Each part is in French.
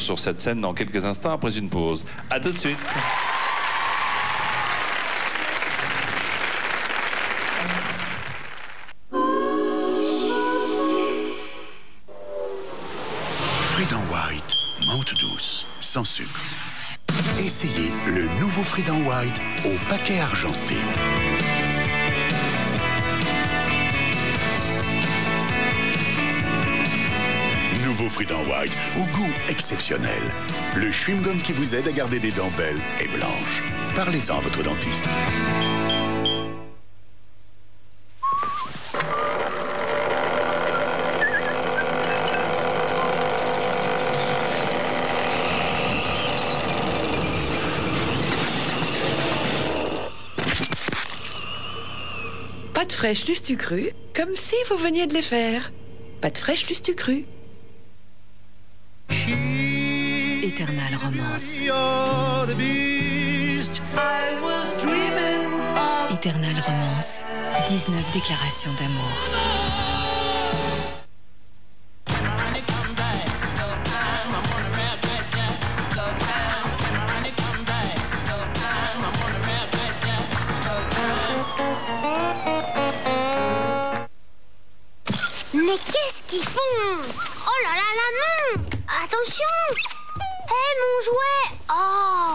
sur cette scène dans quelques instants après une pause. À tout de suite. Freedom White, menthe douce, sans sucre. Essayez le nouveau Freedom White au paquet argenté. Nouveau Freedom White, au goût exceptionnel. Le chewing-gum qui vous aide à garder des dents belles et blanches. Parlez-en à votre dentiste. Pâtes fraîches Lustu Cru, comme si vous veniez de les faire. Pâtes fraîches Lustu Cru. Eternal Romance. Eternal Romance. 19 déclarations d'amour. Mais qu'est-ce qu'ils font? Oh là là, la main! Attention! Hé, mon jouet! Oh!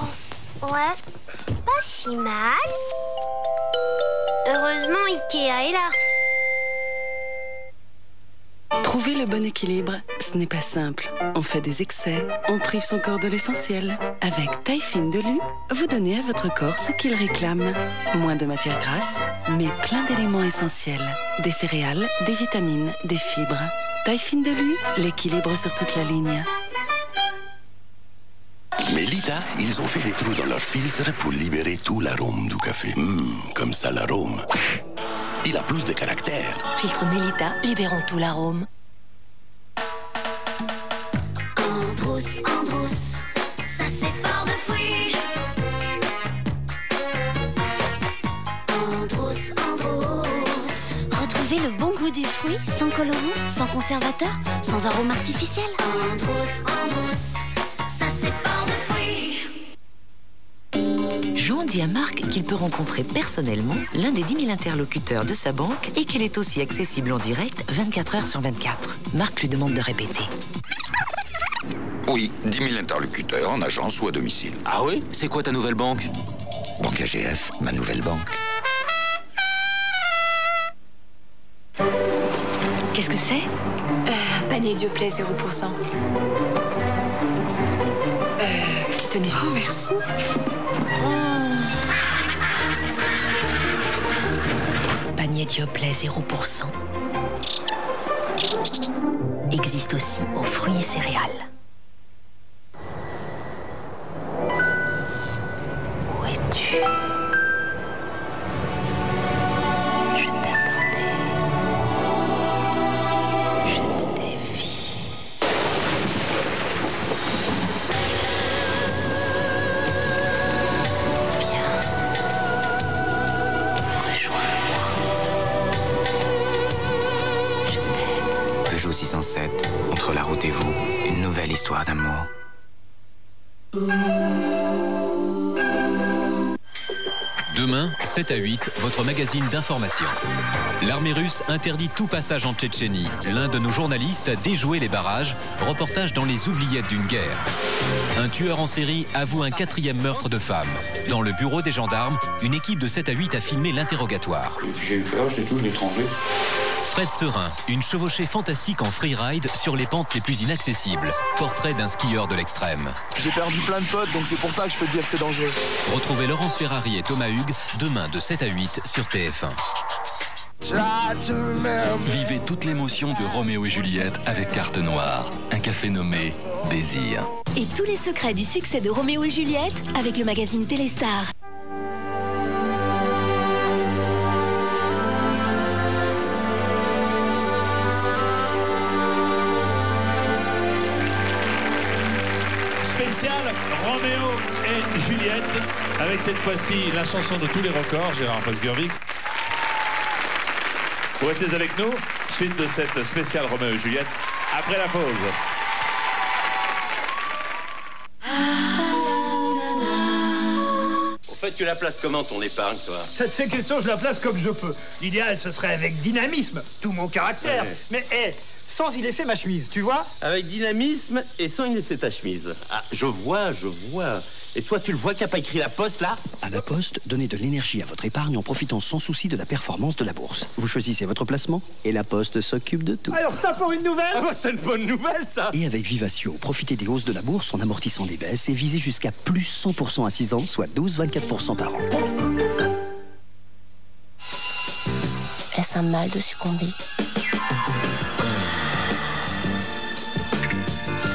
Ouais, pas si mal. Heureusement, Ikea est là. Trouver le bon équilibre, ce n'est pas simple. On fait des excès, on prive son corps de l'essentiel. Avec Taille Fine de Lu, vous donnez à votre corps ce qu'il réclame. Moins de matières grasses, mais plein d'éléments essentiels. Des céréales, des vitamines, des fibres. Taille Fine de Lu, l'équilibre sur toute la ligne. Mélita, ils ont fait des trous dans leur filtre pour libérer tout l'arôme du café. Comme ça, l'arôme. Il a plus de caractère. Filtre Mélita, libérons tout l'arôme. Andros, ça c'est fort de fruits. Andros. Retrouvez le bon goût du fruit, sans colorant, sans conservateur, sans arôme artificiel. Andros, ça c'est fort de fruits. Jean dit à Marc qu'il peut rencontrer personnellement l'un des 10 000 interlocuteurs de sa banque et qu'elle est aussi accessible en direct 24 heures sur 24. Marc lui demande de répéter. Oui, 10 000 interlocuteurs en agence ou à domicile. Ah oui? C'est quoi ta nouvelle banque? Banque AGF, ma nouvelle banque. Qu'est-ce que c'est? Panier Dioplay 0%. Tenez. Oh, merci. Panier Dioplay 0%. Existe aussi aux fruits et céréales. Où es-tu? Je t'attendais. Je te défie. Viens. Rejoins-moi. Je t'aime. Peugeot 607, entre la route et vous, une nouvelle histoire d'amour. Demain, 7 à 8, votre magazine d'information. L'armée russe interdit tout passage en Tchétchénie. L'un de nos journalistes a déjoué les barrages. Reportage dans les oubliettes d'une guerre. Un tueur en série avoue un 4e meurtre de femme. Dans le bureau des gendarmes, une équipe de 7 à 8 a filmé l'interrogatoire. J'ai eu peur, c'est tout, je l'ai tremblé. Fred Serin, une chevauchée fantastique en freeride sur les pentes les plus inaccessibles. Portrait d'un skieur de l'extrême. J'ai perdu plein de potes, donc c'est pour ça que je peux te dire que c'est dangereux. Retrouvez Laurence Ferrari et Thomas Hugues demain de 7 à 8 sur TF1. Vivez toute l'émotion de Roméo et Juliette avec Carte Noire, un café nommé Désir. Et tous les secrets du succès de Roméo et Juliette avec le magazine Téléstar. Spécial Roméo et Juliette, avec cette fois-ci la chanson de tous les records, Gérard Presburvic. Vous restez avec nous, suite de cette spéciale Roméo et Juliette, après la pause. tu la places comment, ton épargne, toi? Cette question, je la place comme je peux. L'idéal, ce serait avec dynamisme, tout mon caractère. Ouais. Mais, sans y laisser ma chemise, tu vois? Avec dynamisme et sans y laisser ta chemise. Ah, je vois. Et toi, tu le vois qu'il n'y a pas écrit la Poste, là? À la Poste, donnez de l'énergie à votre épargne en profitant sans souci de la performance de la bourse. Vous choisissez votre placement et la Poste s'occupe de tout. Alors ça pour une nouvelle? Ah bah, c'est une bonne nouvelle, ça! Et avec Vivatio, profitez des hausses de la bourse en amortissant les baisses et visez jusqu'à plus 100% à 6 ans, soit 12,24% par an. Est-ce un mal de succomber?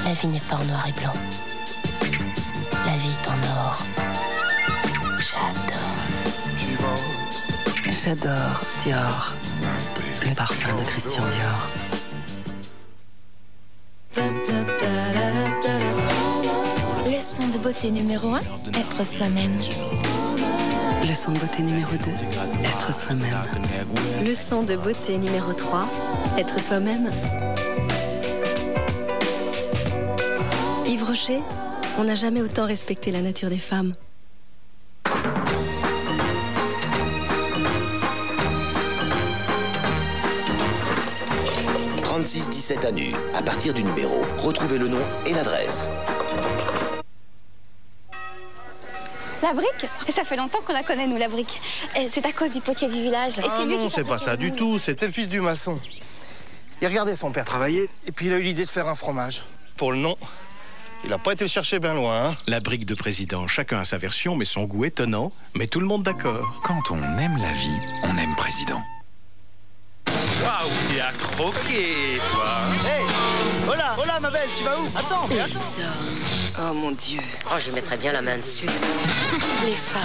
La vie n'est pas en noir et blanc. La vie est en or. J'adore Dior, le parfum de Christian Dior. Leçon de beauté numéro 1, être soi-même. Leçon de beauté numéro 2, être soi-même. Leçon de beauté numéro 3, être soi-même. Yves Rocher, on n'a jamais autant respecté la nature des femmes. « 3617 à nu. À partir du numéro, retrouvez le nom et l'adresse. La brique? Ça fait longtemps qu'on la connaît, nous, la brique. C'est à cause du potier du village. Et c'est lui non, qui c'est pas ça du tout. C'était le fils du maçon. Il regardait son père travailler, et puis il a eu l'idée de faire un fromage. Pour le nom, il n'a pas été le chercher bien loin. Hein. La brique de président, chacun a sa version, mais son goût étonnant, mais tout le monde d'accord. Quand on aime la vie, on aime président. Waouh, t'es à croquer, toi. Hey, hola, ma belle, tu vas où? Attends, mais Et attends. ça, oh mon Dieu. Oh, je mettrais bien la main dessus. Les femmes,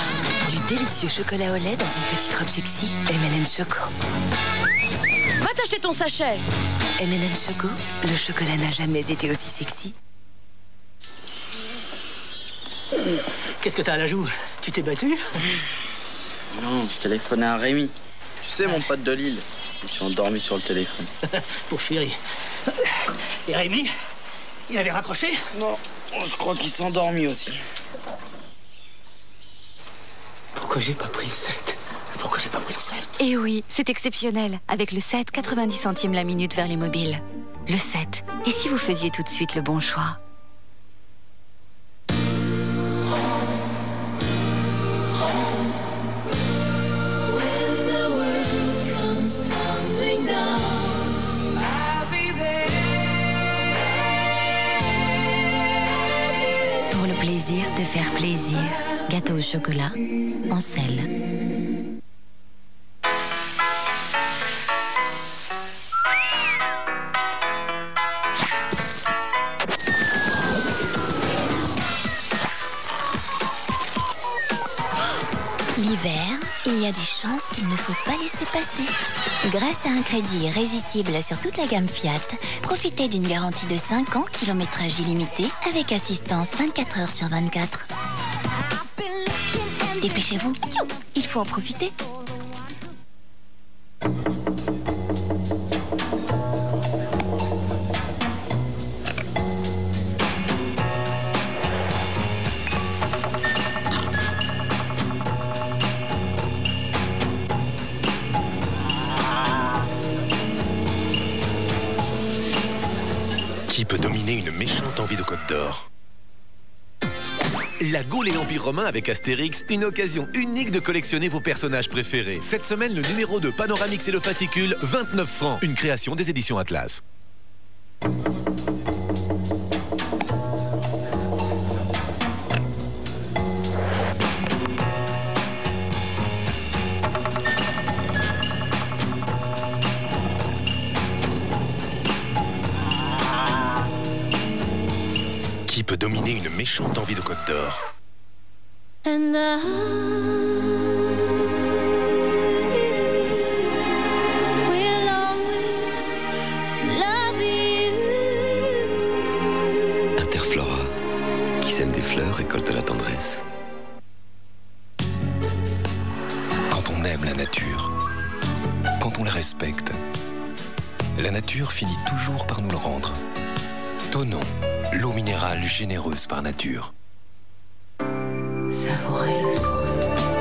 du délicieux chocolat au lait dans une petite robe sexy, M&M Choco. Va t'acheter ton sachet. M&M Choco, le chocolat n'a jamais été aussi sexy. Qu'est-ce que t'as à la joue? Tu t'es battu? Non, je téléphonais à Rémi. Tu sais, mon pote de Lille. Je me suis endormi sur le téléphone. Pour chérie. Et Rémi? Il avait raccroché? Non, je crois qu'il s'est endormi aussi. Pourquoi j'ai pas pris le 7? Pourquoi j'ai pas pris le 7? Eh oui, c'est exceptionnel. Avec le 7, 90 centimes la minute vers les mobiles. Le 7. Et si vous faisiez tout de suite le bon choix? Pour le plaisir de faire plaisir. Gâteau au chocolat, en sel. L'hiver, il y a des chances qu'il ne faut pas laisser passer. Grâce à un crédit irrésistible sur toute la gamme Fiat, profitez d'une garantie de 5 ans, kilométrage illimité, avec assistance 24 heures sur 24. Dépêchez-vous, il faut en profiter. Qui peut dominer une méchante envie de Côte d'Or? La Gaule et l'Empire romain avec Astérix, une occasion unique de collectionner vos personnages préférés. Cette semaine, le numéro de Panoramix et le fascicule, 29 francs. Une création des éditions Atlas. Qui peut dominer une méchante envie de Côte d'Or? And I will always love you. Interflora, qui sème des fleurs, récolte la tendresse. Quand on aime la nature, quand on la respecte, la nature finit toujours par nous le rendre. Tonon, l'eau minérale généreuse par nature. Savourez le son.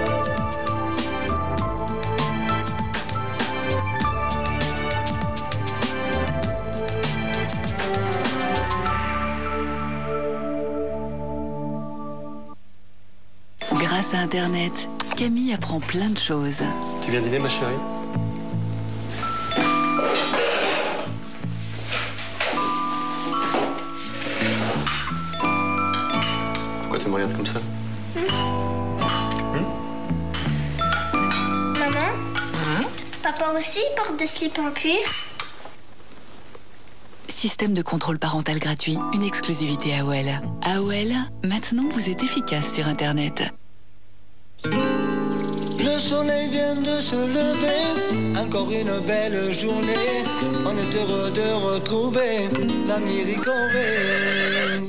Grâce à Internet, Camille apprend plein de choses. Tu viens dîner, ma chérie? Pourquoi tu me regardes comme ça? Maman? Papa aussi porte des slips en cuir? Système de contrôle parental gratuit, une exclusivité AOL. AOL, maintenant vous êtes efficace sur Internet. Le soleil vient de se lever, encore une belle journée. On est heureux de retrouver l'ami Ricoré.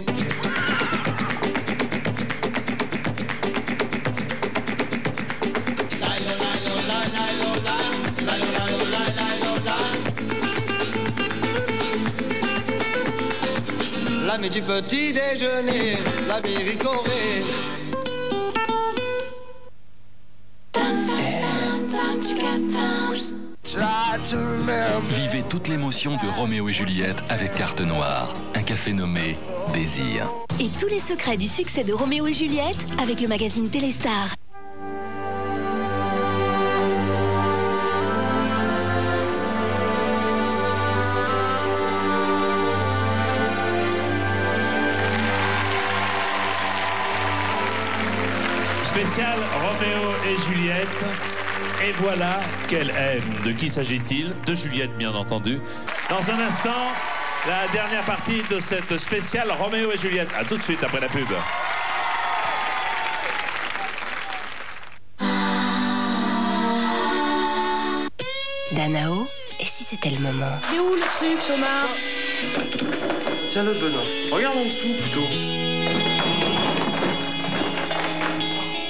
L'ami du petit déjeuner, l'ami Ricoré. Vivez toute l'émotion de Roméo et Juliette avec Carte Noire, un café nommé Désir. Et tous les secrets du succès de Roméo et Juliette avec le magazine Téléstar. Spécial Roméo et Juliette. Et voilà qu'elle aime. De qui s'agit-il? De Juliette, bien entendu. Dans un instant, la dernière partie de cette spéciale Roméo et Juliette. A tout de suite après la pub. Danao, et si c'était le moment? C'est où le truc, Thomas? Tiens le Benoît. Regarde en dessous plutôt.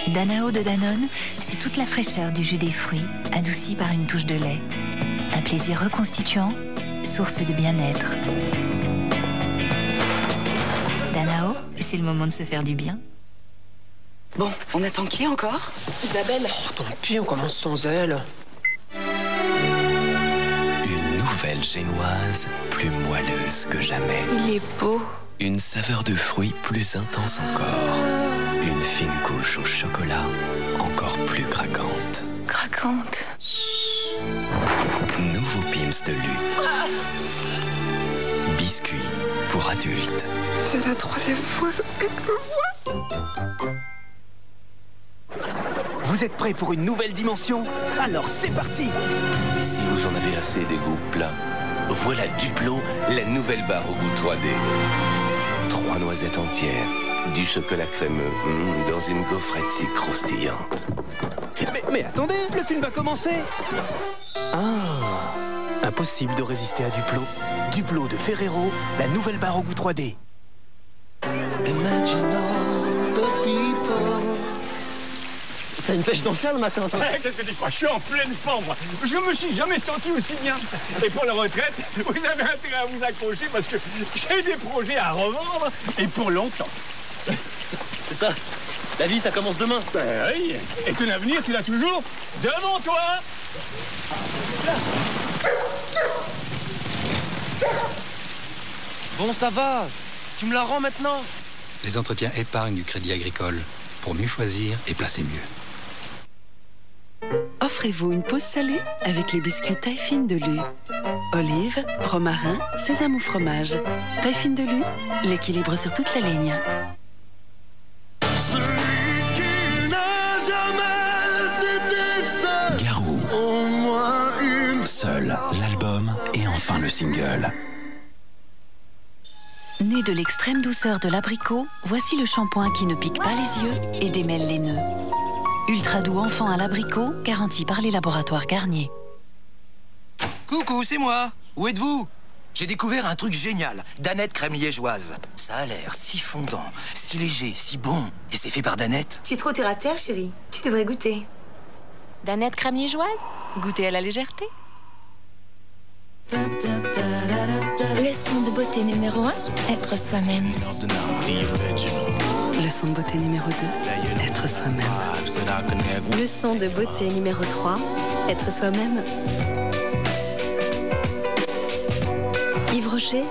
Danao de Danone, c'est toute la fraîcheur du jus des fruits, adouci par une touche de lait. Un plaisir reconstituant, source de bien-être. Danao, c'est le moment de se faire du bien. Bon, on attend qui encore? Isabelle. Oh, tant pis, on commence sans elle. Une nouvelle génoise, plus moelleuse que jamais. Il est beau. Une saveur de fruits plus intense encore. Une fine couche au chocolat, encore plus craquante. Craquante. Nouveau Pim's de Lu. Biscuit pour adultes. C'est la 3e fois que je le vois. Vous êtes prêts pour une nouvelle dimension? Alors c'est parti! Si vous en avez assez des goûts plats, voilà Duplo, la nouvelle barre au goût 3D. 3 noisettes entières, du chocolat crémeux, dans une gaufrette si croustillante. Mais attendez, le film va commencer! Ah! Impossible de résister à Duplo. Duplo de Ferrero, la nouvelle barre au goût 3D. Imagine all the people. T'as une pêche d'enfer le matin, toi? Qu'est-ce que tu crois? Je suis en pleine forme. Je me suis jamais senti aussi bien. Et pour la retraite, vous avez intérêt à vous accrocher parce que j'ai des projets à revendre et pour longtemps. C'est ça. La vie, ça commence demain. Ben oui. Et ton avenir, tu l'as toujours devant toi. Bon, ça va. Tu me la rends maintenant? Les entretiens épargne du Crédit Agricole. Pour mieux choisir et placer mieux. Offrez-vous une pause salée avec les biscuits taille fine de Lu. Olive, romarin, sésame ou fromage. Taille fine de Lu, l'équilibre sur toute la ligne. Garou. Seul, l'album et enfin le single. Né de l'extrême douceur de l'abricot, voici le shampoing qui ne pique pas les yeux et démêle les nœuds. Ultra doux enfant à l'abricot, garanti par les laboratoires Garnier. Coucou, c'est moi. Où êtes-vous? J'ai découvert un truc génial. Danette crème liégeoise. Ça a l'air si fondant, si léger, si bon. Et c'est fait par Danette. Tu es trop terre à terre, chérie. Tu devrais goûter. Danette crème liégeoise? Goûter à la légèreté? Leçon de beauté numéro 1, être soi-même. Leçon de beauté numéro 2, être soi-même. Leçon de beauté numéro 3, être soi-même. Yves Rocher,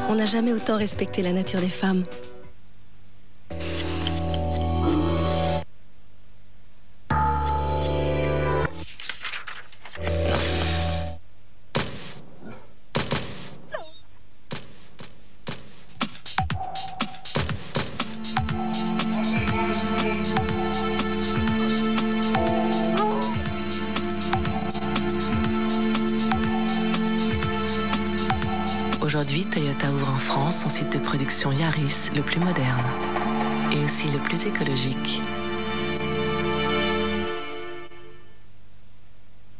on n'a jamais autant respecté la nature des femmes. Aujourd'hui, Toyota ouvre en France son site de production Yaris le plus moderne et aussi le plus écologique.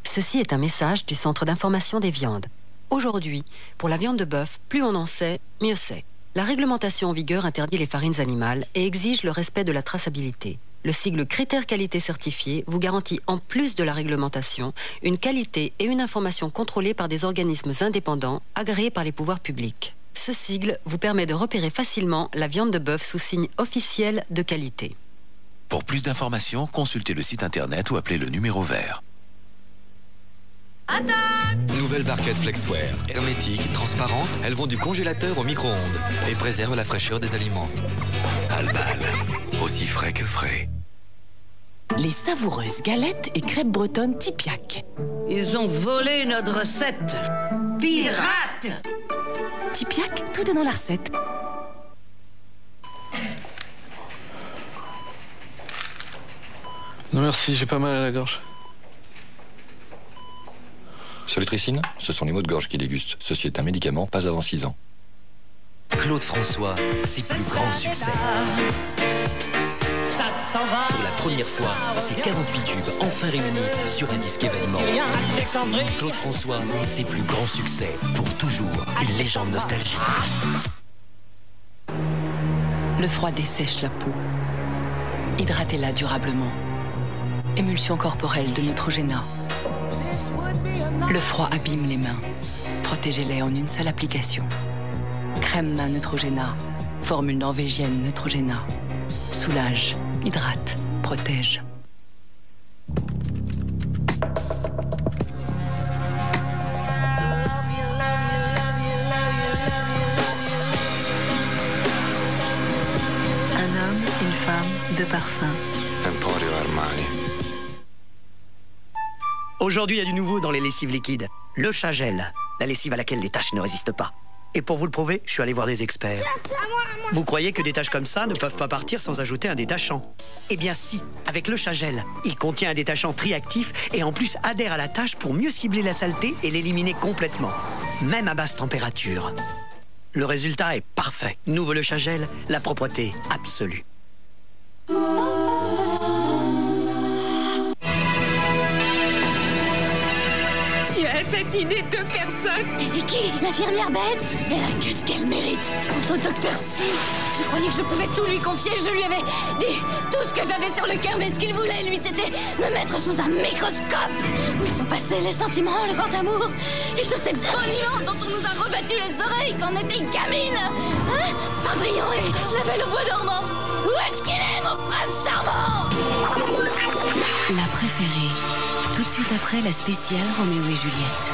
Ceci est un message du Centre d'information des viandes. Aujourd'hui, pour la viande de bœuf, plus on en sait, mieux c'est. La réglementation en vigueur interdit les farines animales et exige le respect de la traçabilité. Le sigle Critères Qualité Certifié vous garantit, en plus de la réglementation, une qualité et une information contrôlées par des organismes indépendants agréés par les pouvoirs publics. Ce sigle vous permet de repérer facilement la viande de bœuf sous signe officiel de qualité. Pour plus d'informations, consultez le site internet ou appelez le numéro vert. Nouvelle barquette Flexware. Hermétique, transparente, elles vont du congélateur au micro-ondes et préservent la fraîcheur des aliments. Albal, aussi frais que frais. Les savoureuses galettes et crêpes bretonnes Tipiak. Ils ont volé notre recette. Pirates! Tipiak, tout est dans la recette. Non merci, j'ai pas mal à la gorge. Solutricine, ce sont les maux de gorge qui dégustent. Ceci est un médicament, pas avant 6 ans. Claude François, ses plus grands succès. Ça s'en va. Pour la première fois, ses 48 tubes enfin réunis sur un disque événement. Claude François, ses plus grands succès. Pour toujours, une légende nostalgique. Le froid dessèche la peau. Hydratez-la durablement. Émulsion corporelle de Neutrogena. Le froid abîme les mains. Protégez-les en une seule application. Crème d'un Neutrogena. Formule norvégienne Neutrogena. Soulage, hydrate, protège. Un homme, une femme, deux parfums. Emporio Armani. Aujourd'hui, il y a du nouveau dans les lessives liquides. Le Chagel, la lessive à laquelle les taches ne résistent pas. Et pour vous le prouver, je suis allé voir des experts. Vous croyez que des taches comme ça ne peuvent pas partir sans ajouter un détachant? Eh bien si, avec le Chagel. Il contient un détachant triactif et en plus adhère à la tache pour mieux cibler la saleté et l'éliminer complètement. Même à basse température. Le résultat est parfait. Nouveau le Chagel, la propreté absolue. Tu as assassiné 2 personnes. Et qui? L'infirmière Betts? Elle a que ce qu'elle mérite. Quant au docteur Sid, je croyais que je pouvais tout lui confier. Je lui avais dit tout ce que j'avais sur le cœur, mais ce qu'il voulait, lui, c'était me mettre sous un microscope. Où sont passés les sentiments, le grand amour et tous ces boniments dont on nous a rebattu les oreilles quand on était gamine. Hein? Cendrillon et la Belle au bois dormant. Où est-ce qu'il est, mon prince charmant? La préférée. Tout de suite après la spéciale Roméo et Juliette.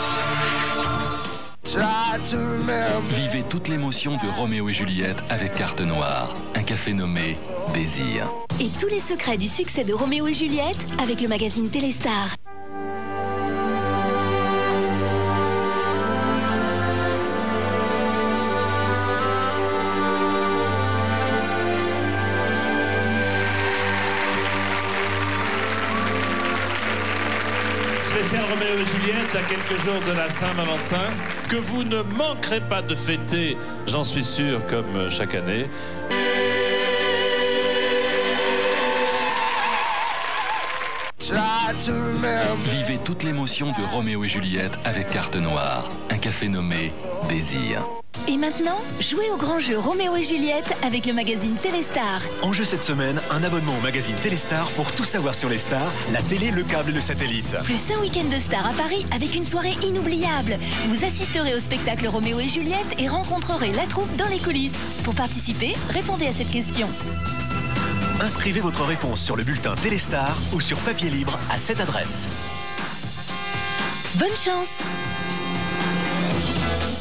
Vivez toute l'émotion de Roméo et Juliette avec Carte Noire, un café nommé Désir. Et tous les secrets du succès de Roméo et Juliette avec le magazine Téléstar. Spécial Roméo et Juliette à quelques jours de la Saint-Valentin, que vous ne manquerez pas de fêter, j'en suis sûr, comme chaque année. Vivez toute l'émotion de Roméo et Juliette avec Carte Noire, un café nommé Désir. Et maintenant, jouez au grand jeu Roméo et Juliette avec le magazine Téléstar. En jeu cette semaine, un abonnement au magazine Téléstar pour tout savoir sur les stars, la télé, le câble et le satellite. Plus un week-end de stars à Paris avec une soirée inoubliable. Vous assisterez au spectacle Roméo et Juliette et rencontrerez la troupe dans les coulisses. Pour participer, répondez à cette question. Inscrivez votre réponse sur le bulletin Téléstar ou sur papier libre à cette adresse. Bonne chance!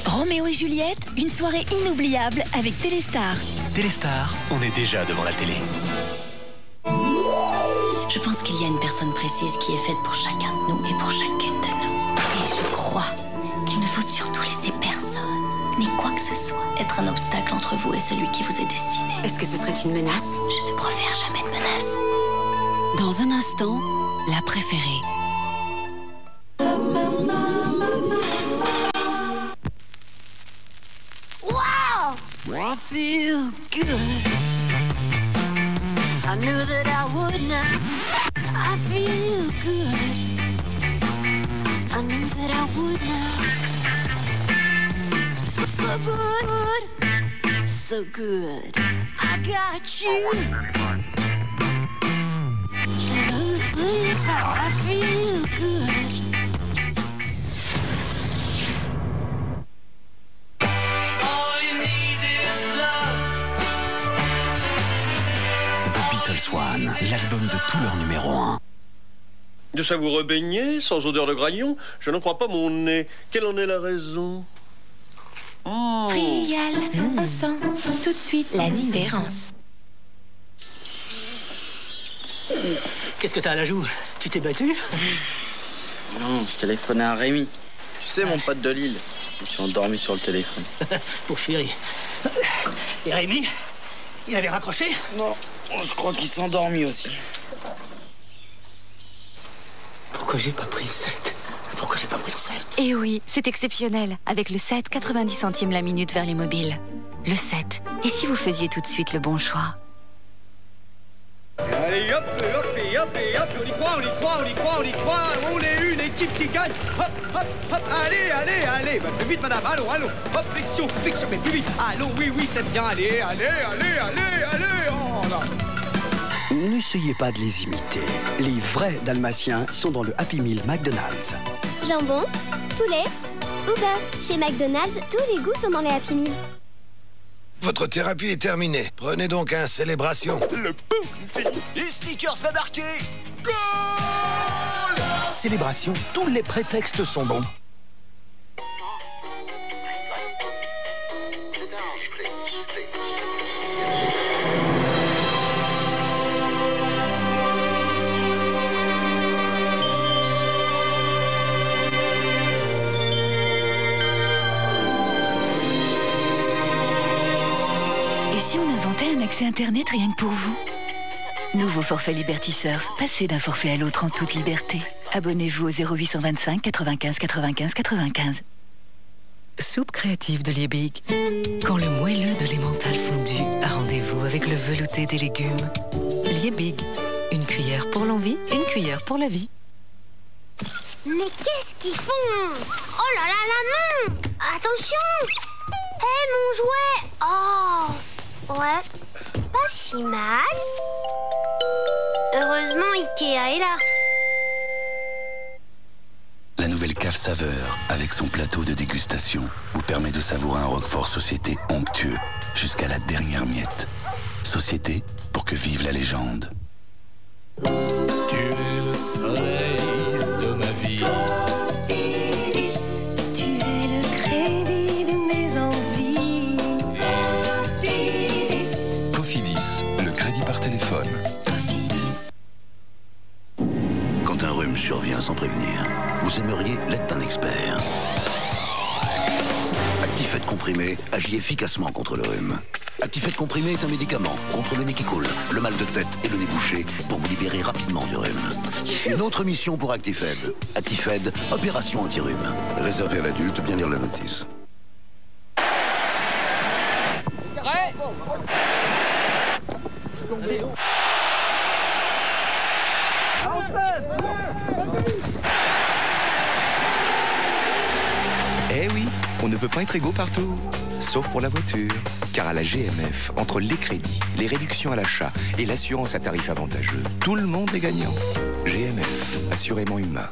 Roméo et Juliette, une soirée inoubliable avec Téléstar. Téléstar, on est déjà devant la télé. Je pense qu'il y a une personne précise qui est faite pour chacun de nous et pour chacune de nous. Et je crois qu'il ne faut surtout laisser personne, ni quoi que ce soit, être un obstacle entre vous et celui qui vous est destiné. Est-ce que ce serait une menace? Je ne profère jamais de menace. Dans un instant, la préférée. I feel good. I knew that I would now. I feel good. I knew that I would now. So good. So good. I got you. I feel good. One, l'album de tout leur numéro 1. De savoureux beignets, sans odeur de graillon, je n'en crois pas mon nez. Quelle en est la raison? Frial, on sent tout de suite la différence. Qu'est-ce que t'as à la joue? Tu t'es battu? Non, je téléphonais à Rémi. Tu sais, mon pote de Lille. Je me suis endormi sur le téléphone. Pour chérie. Et Rémi? Il avait raccroché? Non, je crois qu'il s'est endormi aussi. Pourquoi j'ai pas pris le 7? Pourquoi j'ai pas pris le 7? Et oui, c'est exceptionnel. Avec le 7, 90 centimes la minute vers les mobiles. Le 7. Et si vous faisiez tout de suite le bon choix? Allez, hop, hop, et hop, et hop, on y croit, on y croit, on y croit, on y croit. On est une équipe qui gagne. Hop, hop, hop, allez, allez, allez. Bah, plus vite, madame, allons, allons. Hop, flexion, flexion, mais plus vite. Allons, oui, oui, c'est bien. Allez, allez, allez, allez, allez. Oh là. N'essayez pas de les imiter. Les vrais dalmatiens sont dans le Happy Meal McDonald's. Jambon, poulet ou bœuf. Chez McDonald's, tous les goûts sont dans les Happy Meal. Votre thérapie est terminée. Prenez donc un Célébration. Le Bounty. Et Snickers va marquer. Goal! Célébration, tous les prétextes sont bons. Un accès Internet rien que pour vous. Nouveau forfait Liberty Surf. Passez d'un forfait à l'autre en toute liberté. Abonnez-vous au 0825 95 95 95. Soupe créative de Liebig. Quand le moelleux de l'emmental fondu a rendez-vous avec le velouté des légumes. Liebig. Une cuillère pour l'envie, une cuillère pour la vie. Mais qu'est-ce qu'ils font? Oh là là, la main! Attention! Hé, mon jouet! Oh! Ouais, pas si mal. Heureusement, Ikea est là. La nouvelle cave saveur, avec son plateau de dégustation, vous permet de savourer un Roquefort Société onctueux jusqu'à la dernière miette. Société, pour que vive la légende. Tu es le soleil de ma vie. Tu es le crédit de mes envies. Cofidis, le crédit par téléphone. Quand un rhume survient sans prévenir, vous aimeriez l'aide d'un expert. Actifed comprimé agit efficacement contre le rhume. Actifed comprimé est un médicament contre le nez qui coule, le mal de tête et le nez bouché pour vous libérer rapidement du rhume. Une autre mission pour Actifed. Actifed, opération anti-rhume. Réservé à l'adulte, bien lire la notice. Prêt? Eh oui, on ne peut pas être égaux partout, sauf pour la voiture. Car à la GMF, entre les crédits, les réductions à l'achat et l'assurance à tarif avantageux, tout le monde est gagnant. GMF, assurément humain.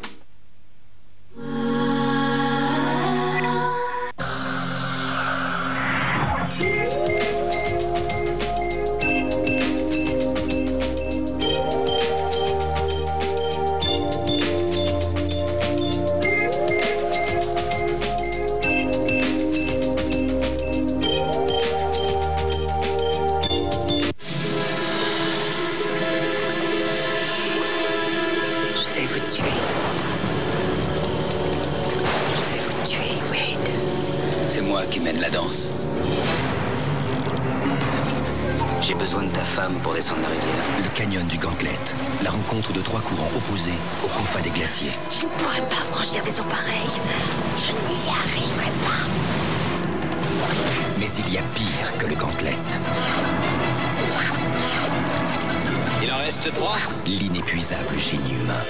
C'est moi qui mène la danse. J'ai besoin de ta femme pour descendre la rivière. Le canyon du Gantlet, la rencontre de trois courants opposés au confins des glaciers. Je ne pourrais pas franchir des eaux pareilles. Je n'y arriverai pas. Mais il y a pire que le gantelet. Il en reste 3. L'inépuisable génie humain.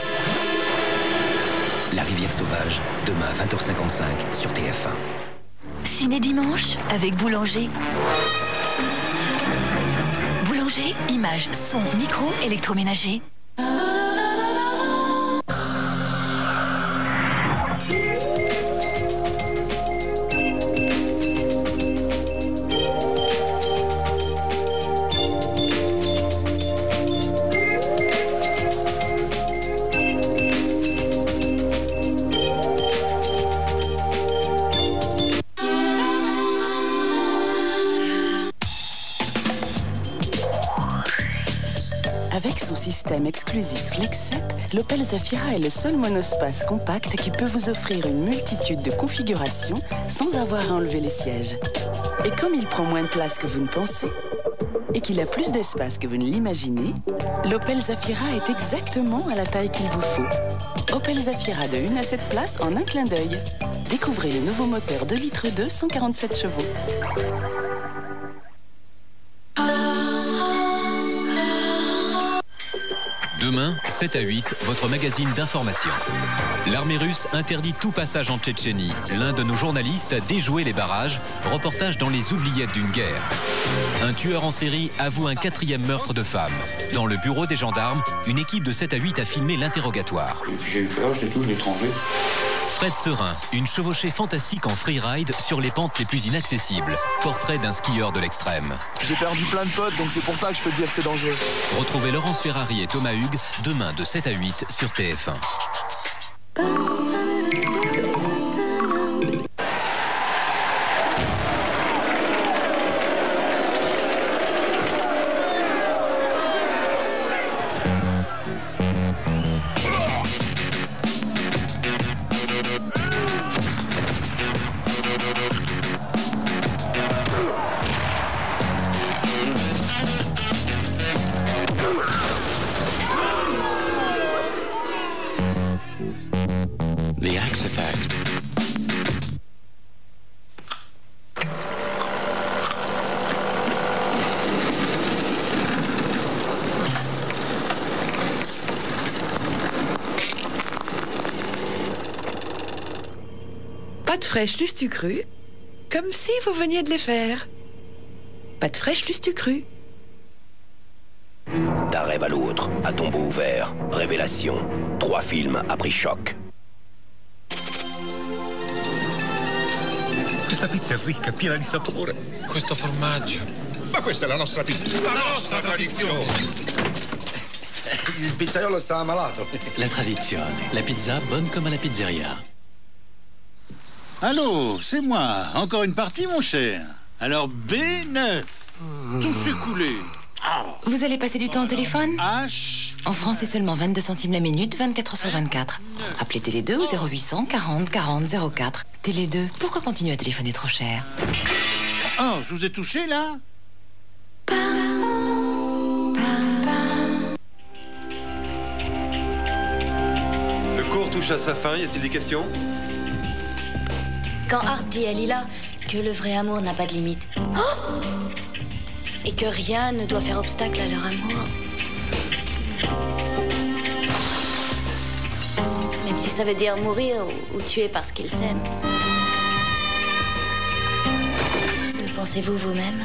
La rivière sauvage, demain 20h55 sur TF1. Ciné dimanche avec Boulanger. Boulanger, images, son, micro, électroménager. Avec son système exclusif Flex 7, l'Opel Zafira est le seul monospace compact qui peut vous offrir une multitude de configurations sans avoir à enlever les sièges. Et comme il prend moins de place que vous ne pensez, et qu'il a plus d'espace que vous ne l'imaginez, l'Opel Zafira est exactement à la taille qu'il vous faut. Opel Zafira de 1 à 7 places en un clin d'œil. Découvrez le nouveau moteur 2 litres 2, 147 chevaux. Demain, 7 à 8, votre magazine d'information. L'armée russe interdit tout passage en Tchétchénie. L'un de nos journalistes a déjoué les barrages. Reportage dans les oubliettes d'une guerre. Un tueur en série avoue un 4e meurtre de femme. Dans le bureau des gendarmes, une équipe de 7 à 8 a filmé l'interrogatoire. J'ai eu peur, c'est tout, je l'ai trempé. Fred Serin, une chevauchée fantastique en freeride sur les pentes les plus inaccessibles. Portrait d'un skieur de l'extrême. J'ai perdu plein de potes, donc c'est pour ça que je peux te dire que c'est dangereux. Retrouvez Laurence Ferrari et Thomas Hugues demain de 7 à 8 sur TF1. The Axe Effect. Pâtes fraîches lustu cru, comme si vous veniez de les faire. Pâtes fraîches lustu cru. D'un rêve à l'autre, à tombeau ouvert, révélation. 3 films à prix choc. Questa pizza è ricca, piena di sapore. Questo formaggio. Ma questa è la nostra pizza, la nostra tradizione. Il pizzaiolo sta ammalato. La tradizione. La pizza bonne comme à la pizzeria. Allô, c'est moi. Encore une partie, mon cher. Alors, B9. Tout s'est coulé. Vous allez passer du temps au téléphone H. En France, c'est seulement 22 centimes la minute, 24 sur 24. Appelez Télé 2 au 0800 40 40 04. Télé 2, pourquoi continuer à téléphoner trop cher? Oh, je vous ai touché, là? Le cours touche à sa fin, y a-t-il des questions? Quand Art dit à Lila que le vrai amour n'a pas de limite. Et que rien ne doit faire obstacle à leur amour. Même si ça veut dire mourir ou tuer parce qu'ils s'aiment. Que pensez-vous vous-même?